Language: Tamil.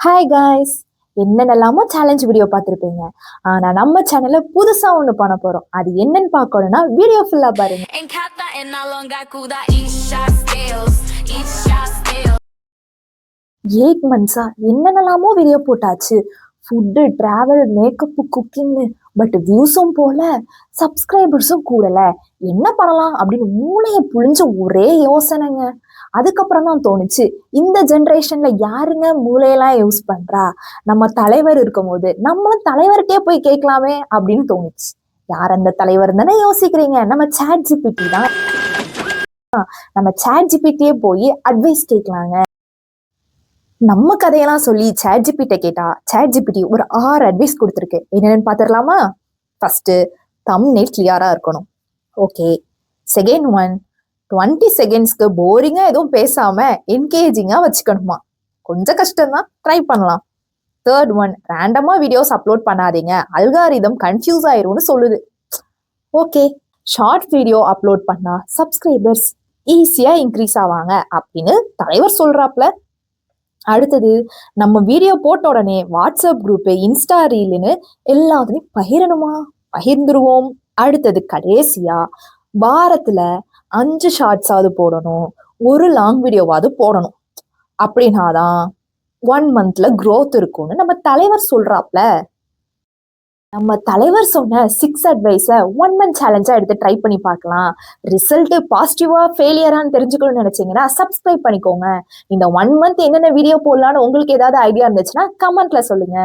ஹாய் காய்ஸ், என்னென்னலாமோ சேலஞ்ச் வீடியோ பார்த்துருப்பீங்க. ஆனால் நம்ம சேனலில் புதுசாக ஒன்று பண்ண போகிறோம். அது என்னன்னு பார்க்கணும்னா வீடியோ ஃபுல்லாக பாருங்க. 8 months என்னென்னலாமோ வீடியோ போட்டாச்சு. ஃபுட்டு, ட்ராவல், மேக்கப்பு, குக்கிங்னு. பட் வியூஸும் போல, சப்ஸ்கிரைபர்ஸும் கூடல. என்ன பண்ணலாம் அப்படின்னு மூளையை புழிஞ்ச ஒரே யோசனைங்க. அதுக்கப்புறம் தான் தோணுச்சு, இந்த ஜென்ரேஷன்ல யாருங்க மூளையெல்லாம் யூஸ் பண்றா? நம்ம தலைவர் இருக்கும் போது நம்மளும் தலைவர்கிட்டே போய் கேட்கலாமே அப்படின்னு தோணுச்சு. யார் அந்த தலைவர் தானே யோசிக்கிறீங்க? நம்ம சாட் ஜிபிடி தான். நம்ம சாட் ஜிபிடியே போய் அட்வைஸ் கேட்கலாங்க. நம்ம கதையெல்லாம் சொல்லி சாட் ஜிபிட்ட கேட்டா சாட் ஜிபிடி ஒரு 6 அட்வைஸ் கொடுத்துருக்கு. என்னென்னு பார்த்துடலாமா? ஃபர்ஸ்ட், தம்ப்நெயில் கிளியரா இருக்கணும். ஓகே. செகண்ட் ஒன், 20 செகண்ட்ஸ்க்கு போரிங்கா எதுவும் பேசாம என்கேஜிங்கா வச்சுக்கணுமா? கொஞ்சம் கஷ்டம்தான், ட்ரை பண்ணலாம். தேர்ட் ஒன், ரேண்டமா வீடியோஸ் அப்லோட் பண்ணாதீங்க, அல்காரிதம் கன்ஃபியூஸ் ஆயிரும்னு சொல்லுது. ஓகே. ஷார்ட் வீடியோ அப்லோட் பண்ணா சப்ஸ்கிரைபர்ஸ் ஈஸியா இன்க்ரீஸ் ஆவாங்க அப்படின்னு தலைவர் சொல்றாப்ல. அடுத்தது, நம்ம வீடியோ போட்ட உடனே வாட்ஸ்அப் குரூப்பு, இன்ஸ்டா ரீல்னு எல்லாத்துலையும் பகிரணுமா? பகிர்ந்துருவோம். அடுத்தது, கடைசியா வாரத்துல 5 ஷார்ட்ஸாவது போடணும், ஒரு லாங் வீடியோவாவது போடணும். அப்படின்னாதான் 1 monthல growth இருக்கும்னு நம்ம தலைவர் சொல்றாப்ல. நம்ம தலைவர் சொன்ன 6 அட்வைஸை 1 month சேலஞ்சா எடுத்து ட்ரை பண்ணி பார்க்கலாம். ரிசல்ட் பாசிட்டிவா ஃபெயிலியரான்னு தெரிஞ்சுக்கணும்னு நினைச்சீங்கன்னா சப்ஸ்கிரைப் பண்ணிக்கோங்க. இந்த 1 month என்னென்ன வீடியோ போடலான்னு உங்களுக்கு ஏதாவது ஐடியா இருந்துச்சுன்னா கமெண்ட்ல சொல்லுங்க.